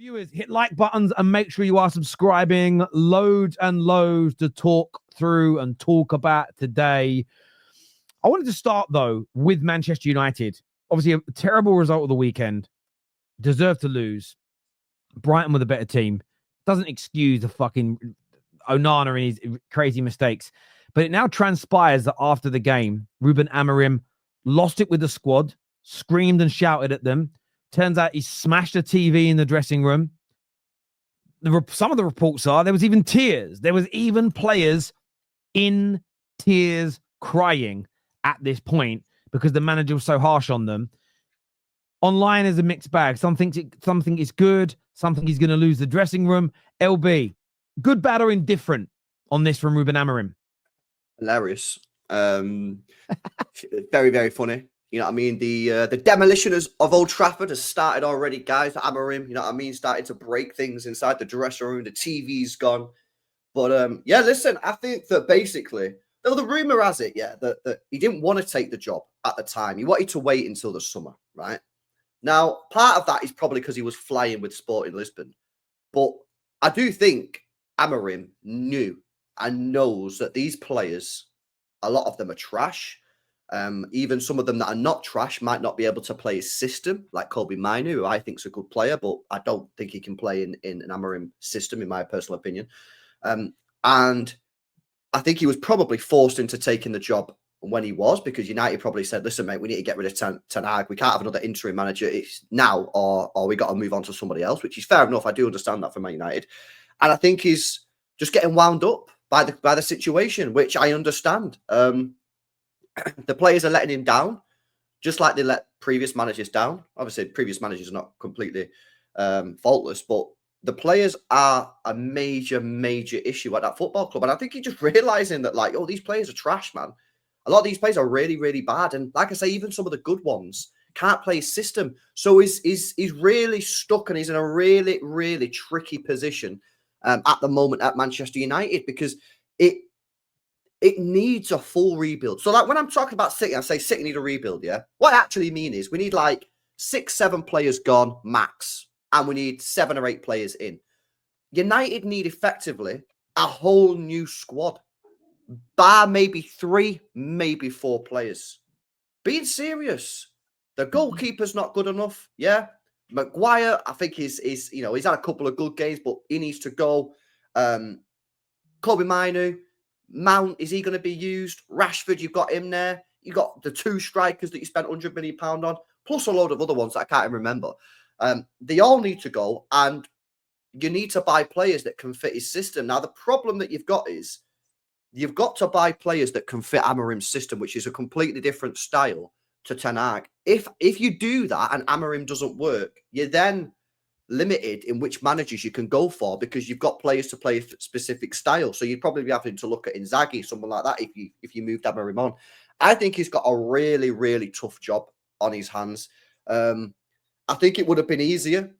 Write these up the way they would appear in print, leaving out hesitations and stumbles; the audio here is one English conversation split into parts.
Viewers, hit like buttons and make sure you are subscribing. Loads and loads to talk through and talk about today. I wanted to start, though, with Manchester United. Obviously, a terrible result of the weekend. Deserved to lose. Brighton with a better team. Doesn't excuse the fucking Onana and his crazy mistakes. But it now transpires that after the game, Ruben Amorim lost it with the squad, screamed and shouted at them. Turns out he smashed a TV in the dressing room. Some of the reports are there was even tears. There was even players in tears crying at this point because the manager was so harsh on them. Online is a mixed bag. Something is good. Something he's going to lose the dressing room. LB, good, bad, or indifferent on this from Ruben Amorim? Hilarious. Very, very funny. You know what I mean? The demolition of Old Trafford has started already, guys. Amorim, you know what I mean? Started to break things inside the dressing room. The TV's gone. But, yeah, listen, I think that basically, though the rumour has it, yeah, that he didn't want to take the job at the time. He wanted to wait until the summer, right? Now, part of that is probably because he was flying with Sporting Lisbon. But I do think Amorim knew and knows that these players, a lot of them are trash. Even some of them that are not trash might not be able to play his system, like Kobe Mainu, who I think is a good player, but I don't think he can play in an Amorim system, in my personal opinion. And I think he was probably forced into taking the job when he was, because United probably said, listen, mate, we need to get rid of Ten Hag. We can't have another interim manager. It's now or we got to move on to somebody else, which is fair enough. I do understand that for Man United. And I think he's just getting wound up by the situation, which I understand. The players are letting him down, just like they let previous managers down. Obviously, previous managers are not completely faultless, but the players are a major, major issue at that football club. And I think he's just realizing that, like, oh, these players are trash, man. A lot of these players are really, really bad. And like I say, even some of the good ones can't play his system. So he's really stuck, and he's in a really, really tricky position at the moment at Manchester United, because it needs a full rebuild. So, like, when I'm talking about City, I say City need a rebuild, yeah? What I actually mean is we need, like, 6-7 players gone, max. And we need 7 or 8 players in. United need, effectively, a whole new squad. Bar maybe 3, maybe 4 players. Being serious. The goalkeeper's not good enough, yeah? Maguire, I think he's had a couple of good games, but he needs to go. Kobe Mainu, Mount, is he going to be used? Rashford, you've got him there. You got the 2 strikers that you spent £100 million on, plus a load of other ones that I can't even remember. They all need to go, and you need to buy players that can fit his system. Now, the problem that you've got is you've got to buy players that can fit Amorim's system, which is a completely different style to Ten Hag. If you do that and Amorim doesn't work, you're then limited in which managers you can go for, because you've got players to play a specific style. So you'd probably be having to look at Inzaghi, someone like that, if you moved Amorim on. I think he's got a really, really tough job on his hands. I think it would have been easier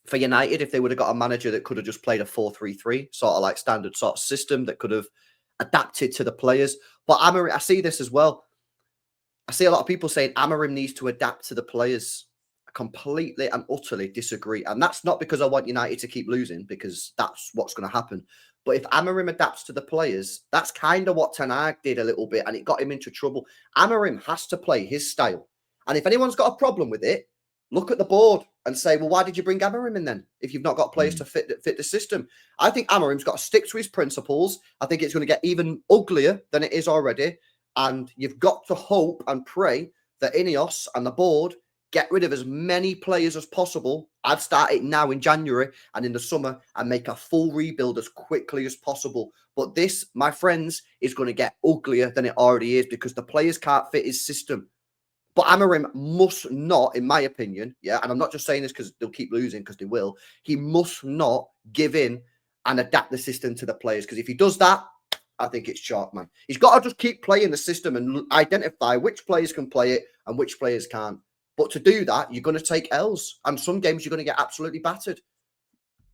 for United if they would have got a manager that could have just played a 4-3-3, sort of like standard sort of system that could have adapted to the players. But Amorim, I see this as well. I see a lot of people saying Amorim needs to adapt to the players. Completely and utterly disagree, and that's not because I want United to keep losing, because that's what's going to happen. But if Amorim adapts to the players, that's kind of what Ten Hag did a little bit, and it got him into trouble. Amorim has to play his style, and if anyone's got a problem with it, look at the board and say, well, why did you bring Amorim in then if you've not got players to fit the system? I think Amorim's got to stick to his principles. I think it's going to get even uglier than it is already, and you've got to hope and pray that Ineos and the board get rid of as many players as possible. I'd start it now in January and in the summer and make a full rebuild as quickly as possible. But this, my friends, is going to get uglier than it already is, because the players can't fit his system. But Amorim must not, in my opinion, yeah, and I'm not just saying this because they'll keep losing, because they will, he must not give in and adapt the system to the players. Because if he does that, I think it's chalk, man. He's got to just keep playing the system and identify which players can play it and which players can't. But to do that, you're going to take L's. And some games you're going to get absolutely battered.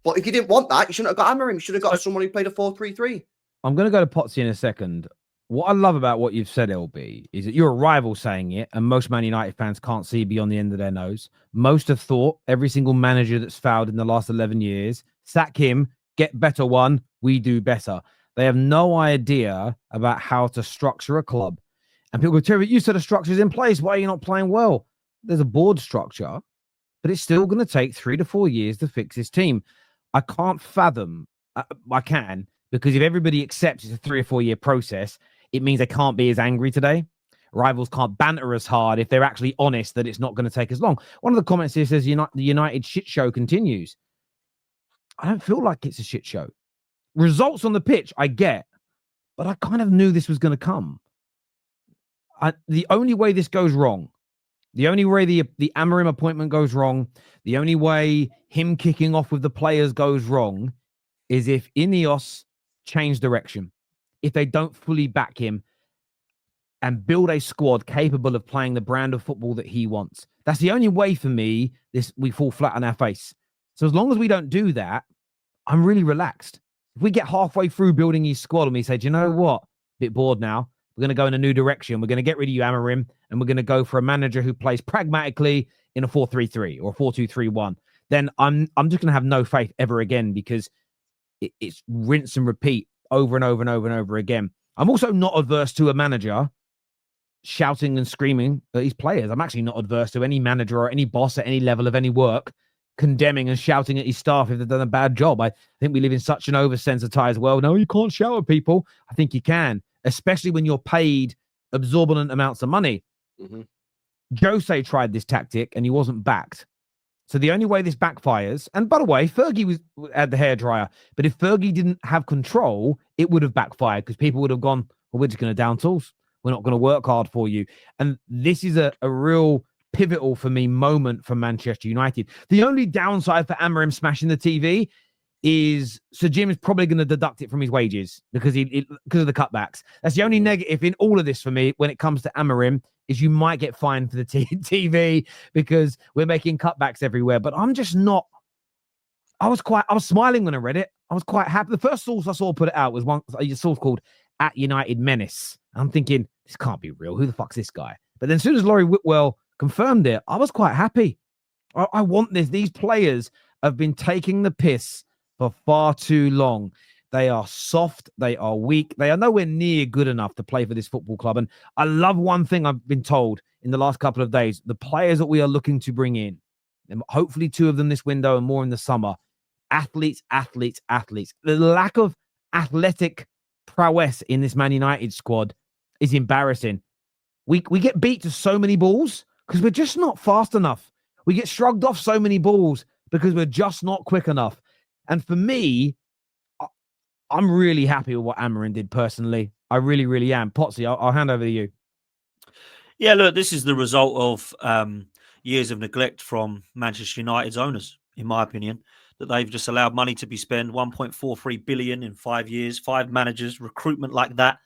But if you didn't want that, you shouldn't have got Amorim. You should have got someone who played a 4-3-3. I'm going to go to Potsy in a second. what I love about what you've said, LB, is that you're a rival saying it, and most Man United fans can't see beyond the end of their nose. Most have thought every single manager that's failed in the last 11 years, sack him, get better one, we do better. They have no idea about how to structure a club. And people go, Terry, you said the structure's in place. Why are you not playing well? There's a board structure, but it's still going to take 3 to 4 years to fix this team. I can't fathom. I can, because if everybody accepts it's a 3 or 4 year process, it means they can't be as angry today. Rivals can't banter as hard if they're actually honest that it's not going to take as long. One of the comments here says the United shit show continues. I don't feel like it's a shit show. Results on the pitch, I get, but I kind of knew this was going to come. The only way this goes wrong, the only way the Amorim appointment goes wrong, the only way him kicking off with the players goes wrong is if Ineos change direction. If they don't fully back him and build a squad capable of playing the brand of football that he wants. That's the only way for me we fall flat on our face. So as long as we don't do that, I'm really relaxed. If we get halfway through building his squad and we say, do you know what? Bit bored now. We're going to go in a new direction. We're going to get rid of you, Amorim, and we're going to go for a manager who plays pragmatically in a 4-3-3 or 4-2-3-1. Then I'm just going to have no faith ever again, because it's rinse and repeat over and over and over and over again. I'm also not adverse to a manager shouting and screaming at his players. I'm actually not adverse to any manager or any boss at any level of any work condemning and shouting at his staff if they've done a bad job. I think we live in such an oversensitized world. No, you can't shout at people. I think you can, especially when you're paid exorbitant amounts of money. Mm-hmm. Jose tried this tactic and he wasn't backed. So the only way this backfires, and by the way, Fergie had the hairdryer, but if Fergie didn't have control, it would have backfired, because people would have gone, well, we're just going to down tools. We're not going to work hard for you. And this is a real pivotal for me moment for Manchester United. The only downside for Amorim smashing the TV is Sir Jim is probably going to deduct it from his wages because of the cutbacks. That's the only negative in all of this for me when it comes to Amorim, is you might get fined for the TV because we're making cutbacks everywhere. But I'm just not. I was smiling when I read it. I was quite happy. The first source I saw put it out was a source called At United Menace. I'm thinking, this can't be real. Who the fuck's this guy? But then as soon as Laurie Whitwell confirmed it, I was quite happy. I want this. These players have been taking the piss for far too long. They are soft. They are weak. They are nowhere near good enough to play for this football club. And I love one thing I've been told in the last couple of days. The players that we are looking to bring in, and hopefully 2 of them this window and more in the summer, athletes. The lack of athletic prowess in this Man United squad is embarrassing. We get beat to so many balls because we're just not fast enough. We get shrugged off so many balls because we're just not quick enough. And for me, I'm really happy with what Amorim did personally. I really, really am. Potsy, I'll hand over to you. Yeah, look, this is the result of years of neglect from Manchester United's owners, in my opinion, that they've just allowed money to be spent, 1.43 billion in 5 years, 5 managers, recruitment like that.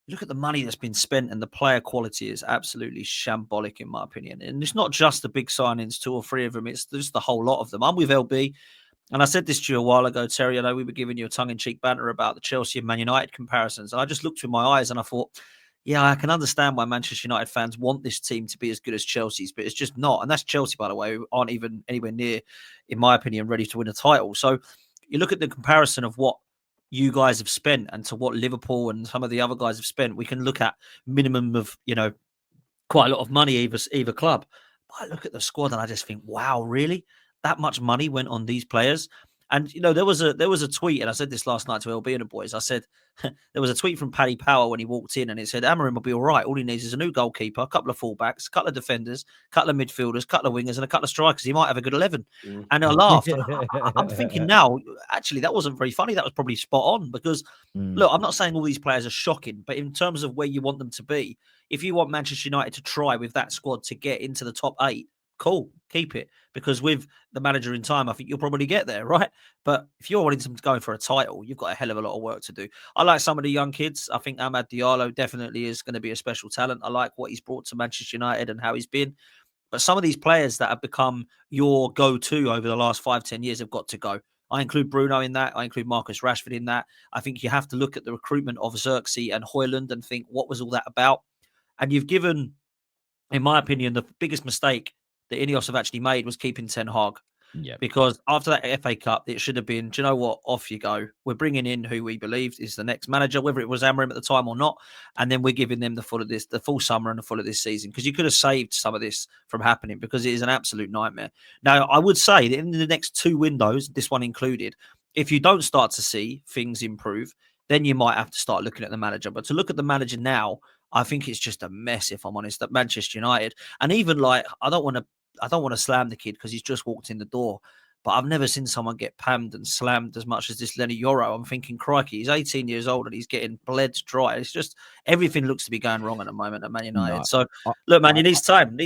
Look at the money that's been spent, and the player quality is absolutely shambolic, in my opinion. And it's not just the big signings, 2 or 3 of them. It's just the whole lot of them. I'm with LB. And I said this to you a while ago, Terry. I know we were giving you a tongue-in-cheek banter about the Chelsea and Man United comparisons. And I just looked with my eyes and I thought, yeah, I can understand why Manchester United fans want this team to be as good as Chelsea's, but it's just not. And that's Chelsea, by the way, who aren't even anywhere near, in my opinion, ready to win a title. So you look at the comparison of what you guys have spent and to what Liverpool and some of the other guys have spent. We can look at minimum of, quite a lot of money either club. But I look at the squad and I just think, wow, really? That much money went on these players. And, there was a tweet, and I said this last night to LB and the boys. I said, there was a tweet from Paddy Power when he walked in, and it said, Amorim will be all right. All he needs is a new goalkeeper, a couple of fullbacks, a couple of defenders, a couple of midfielders, a couple of wingers, and a couple of strikers. He might have a good 11. Mm. And I laughed. I'm thinking now, actually, that wasn't very funny. That was probably spot on because, look, I'm not saying all these players are shocking, but in terms of where you want them to be, if you want Manchester United to try with that squad to get into the top 8, cool, keep it. Because with the manager in time, I think you'll probably get there, right? But if you're wanting to go for a title, you've got a hell of a lot of work to do. I like some of the young kids. I think Amad Diallo definitely is going to be a special talent. I like what he's brought to Manchester United and how he's been. But some of these players that have become your go-to over the last 5-10 years have got to go. I include Bruno in that. I include Marcus Rashford in that. I think you have to look at the recruitment of Xerxes and Højlund and think, what was all that about? And you've given, in my opinion, the biggest mistake that Ineos have actually made was keeping Ten Hag. Yeah. Because after that FA Cup, it should have been, do you know what? Off you go. We're bringing in who we believed is the next manager, whether it was Amorim at the time or not. And then we're giving them the full summer and the full of this season. Because you could have saved some of this from happening, because it is an absolute nightmare. Now, I would say that in the next 2 windows, this one included, if you don't start to see things improve, then you might have to start looking at the manager. But to look at the manager now, I think it's just a mess, if I'm honest, at Manchester United. And even like, I don't want to slam the kid because he's just walked in the door, but I've never seen someone get pammed and slammed as much as this Lenny Yoro. I'm thinking, crikey, he's 18 years old and he's getting bled dry. It's just everything looks to be going wrong at the moment at Man United. No, So look, man, he needs time.